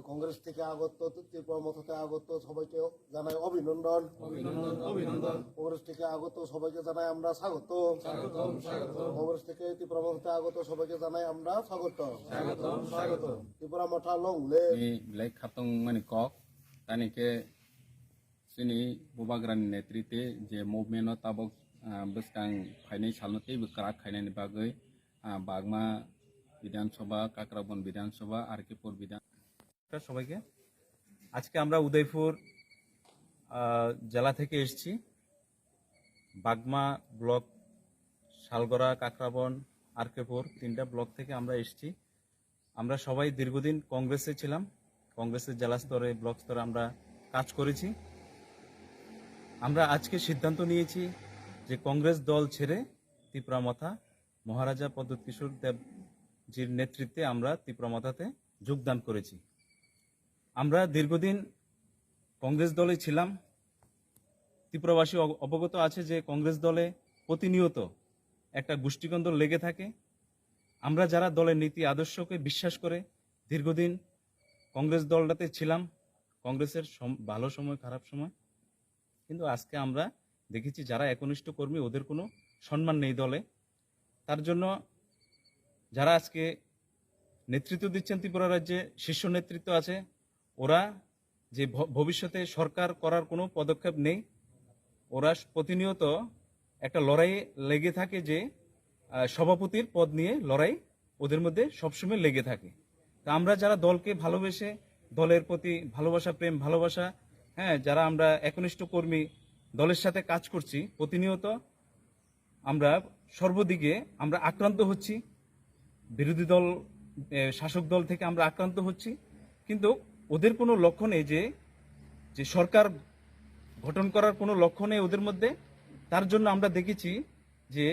কংগ্রেস থেকে আগত ত্রিপুরা মথা আগত সবাইকে জানাই অভিনন্দন। কংগ্রেস থেকে আগত সবাইকে জানাই আমরা স্বাগত। কংগ্রেস থেকে ত্রিপুরা মথা আগত সবাইকে জানাই আমরা স্বাগত। ত্রিপুরা মথা লংলে লাই খাতং মানে কক তানিকে सिनी बुबाग्रानि नेतृत्वे जे मुभमेन्ट ताबक बसकां फाइनाय सालनते बकराक खायनायनि बागै बागमा বিধানসভা কাকরাবন বিধানসভা আরকেপুর বিধান সবাইকে আজকে আমরা উদয়পুর জেলা থেকে এসেছি বাগমা ব্লক শালগড়া কাকরাবন আরকেপুর তিনটা ব্লক থেকে আমরা এসেছি আমরা সবাই দীর্ঘদিন কংগ্রেসে ছিলাম কংগ্রেসের জেলা স্তরে ব্লক স্তরে আমরা কাজ করেছি আমরা আজকে সিদ্ধান্ত নিয়েছি যে কংগ্রেস দল ছেড়ে ত্রিপুরা মথা মহারাজা প্রদ্যোৎ কিশোর দেবজির নেতৃত্বে আমরা ত্রিপুরা মথাতে যোগদান করেছি আমরা দীর্ঘদিন কংগ্রেস দলে ছিলাম ত্রিপুরাবাসী অবগত আছে যে কংগ্রেস দলে প্রতিনিয়ত একটা গোষ্ঠীদ্বন্দ্ব লেগে থাকে আমরা যারা দলের নীতি আদর্শকে বিশ্বাস করে দীর্ঘদিন কংগ্রেস দলটাতে ছিলাম কংগ্রেসের ভালো সময় খারাপ সময় কিন্তু আজকে আমরা দেখেছি যারা একনিষ্ঠ কর্মী ওদের কোনো সম্মান নেই দলে তার জন্য যারা আজকে নেতৃত্ব দিচ্ছেন ত্রিপুরা রাজ্যে শীর্ষ নেতৃত্ব আছে ওরা যে ভবিষ্যতে সরকার করার কোনো পদক্ষেপ নেই ওরা প্রতিনিয়ত একটা লড়াই লেগে থাকে যে সভাপতির পদ নিয়ে লড়াই ওদের মধ্যে সবসময় লেগে থাকে তা আমরা যারা দলকে ভালোবেসে দলের প্রতি ভালোবাসা প্রেম ভালোবাসা হ্যাঁ যারা আমরা একনিষ্ঠ কর্মী দলের সাথে কাজ করছি প্রতিনিয়ত আমরা সর্বদিকে আমরা আক্রান্ত হচ্ছি বিরোধী দল শাসক দল থেকে আমরা আক্রান্ত হচ্ছি কিন্তু ওদের কোনো লক্ষ্য নেই যে সরকার গঠন করার কোনো লক্ষ্য নেই ওদের মধ্যে তার জন্য আমরা দেখেছি যে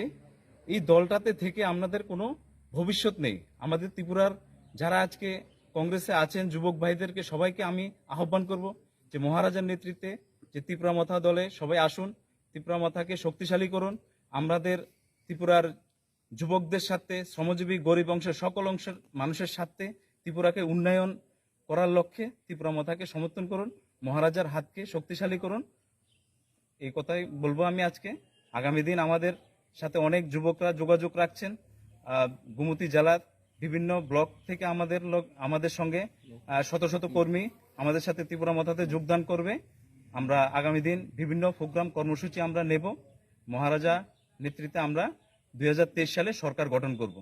এই দলটাতে থেকে আমাদের কোনো ভবিষ্যৎ নেই আমাদের ত্রিপুরার যারা আজকে কংগ্রেসে আছেন যুবক ভাইদেরকে সবাইকে আমি আহ্বান করব যে মহারাজার নেতৃত্বে যে ত্রিপুরা মথা দলে সবাই আসুন ত্রিপুরা মথাকে শক্তিশালী করুন আমাদের ত্রিপুরার যুবকদের সাথে শ্রমজীবী গরিব অংশের সকল অংশের মানুষের সাথে ত্রিপুরাকে উন্নয়ন করার লক্ষ্যে ত্রিপুরা মথাকে সমর্থন করুন মহারাজার হাতকে শক্তিশালী করুন এই কথাই বলবো আমি আজকে আগামী দিন আমাদের সাথে অনেক যুবকরা যোগাযোগ রাখছেন গোমতী জেলার বিভিন্ন ব্লক থেকে আমাদের সঙ্গে শত শত কর্মী আমাদের সাথে ত্রিপুরা মথাতে যোগদান করবে আমরা আগামী দিন বিভিন্ন প্রোগ্রাম কর্মসূচি আমরা নেব মহারাজা নেতৃত্বে আমরা 2023 সালে সরকার গঠন করব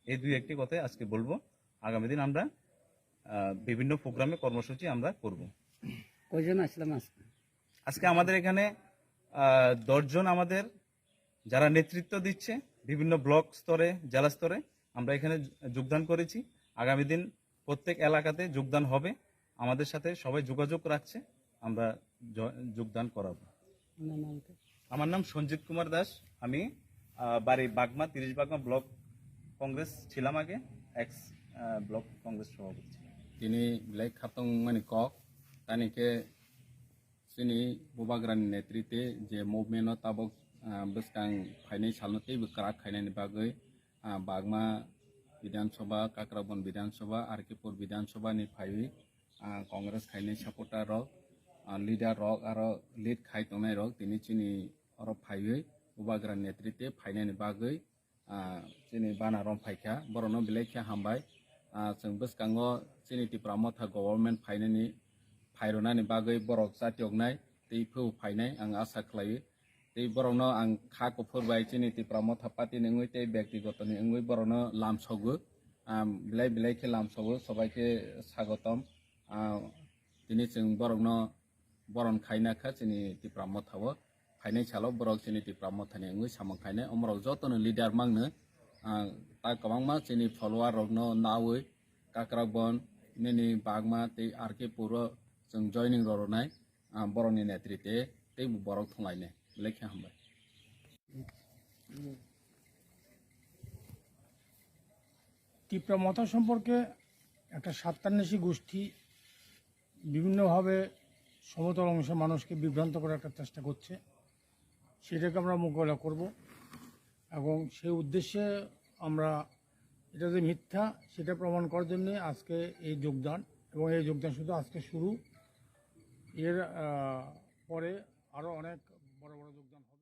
এই দুই একটি কথাই আজকে বলবো আগামী দিন আমরা বিভিন্ন প্রোগ্রামে কর্মসূচি আমরা করব কয়জন আসলাম আজকে আমাদের এখানে 10 জন আমাদের যারা নেতৃত্ব দিচ্ছে বিভিন্ন ব্লক স্তরে জেলা স্তরে আমরা এখানে যোগদান করেছি আগামী দিন প্রত্যেক এলাকাতে যোগদান হবে আমাদের সাথে সবাই যোগাযোগ রাখছে আমরা যোগদান করাবো আমার নাম সঞ্জিত কুমার দাস আমি বাড়ি বাগমা 30 বাগমা ব্লক কংগ্রেস ছিলাম আগে এক্স ব্লক কংগ্রেস সভাপতি তিনি লাই খাতং মানে কক তানিকে सिनी बुबाग्रानि नेतृत्वे जे मुभमेन्ट ताबक बसकां फाइनाय सालनते बकराक खायनायनि बागै बागमा विधानसभा काकराबन विधानसभा आरकेपुर विधानसभानि फाइवि कांग्रेस खायनाय सापर्टार रक लिडार रक आरो लिड खाय तंनाय रक तिनि चिनि अर फाइवि बुबाग्रानि नेतृत्वे फाइनायनि बागै चिनि बानारम फायखा बरनो बिलायखा हामबाय जों बसकांगो चिनि त्रिपुरा मथा गभर्नमेन्ट फाइनायनि फायरनानि बागै बरक जातियगनाय दै फौ फायनाय आं आसा खालायो दै बरनो आं खाखौ फोरबाय चिनि त्रिपुरा मथा पार्टी नङै दै व्यक्तिगतनि नङै बरनो लामसगो बिलाय बिलायखे लामसगो सबायखे स्वागतम दिनै जों बरनो बरन खायनाखा चिनि त्रिपुरा मथाव फायनाय सालाव बरक चिनि त्रिपुरा मथानि नङै सामं खायनाय अमरक जतनो लिडार मांनो ता गोबांमा चिनि फलोवार रकनो नावै काकराबन निनि बागमा दै आरकेपुर जों जयनिं ररनाय बरनि नेतृत्वे दै बरक थंलायनाय लेखा हामबाय ত্রিপুরা মথা সম্পর্কে একটা স্বার্থান্বেষী গোষ্ঠী বিভিন্নভাবে সমতল অংশের মানুষকে বিভ্রান্ত করার একটা চেষ্টা করছে সেটাকে আমরা মোকাবেলা করব এবং সেই উদ্দেশ্যে আমরা এটা যে মিথ্যা সেটা প্রমাণ করার জন্য আজকে এই যোগদান এবং এই যোগদান শুধু আজকে শুরু, এর পরে আরও অনেক বড় বড় যোগদান হবে।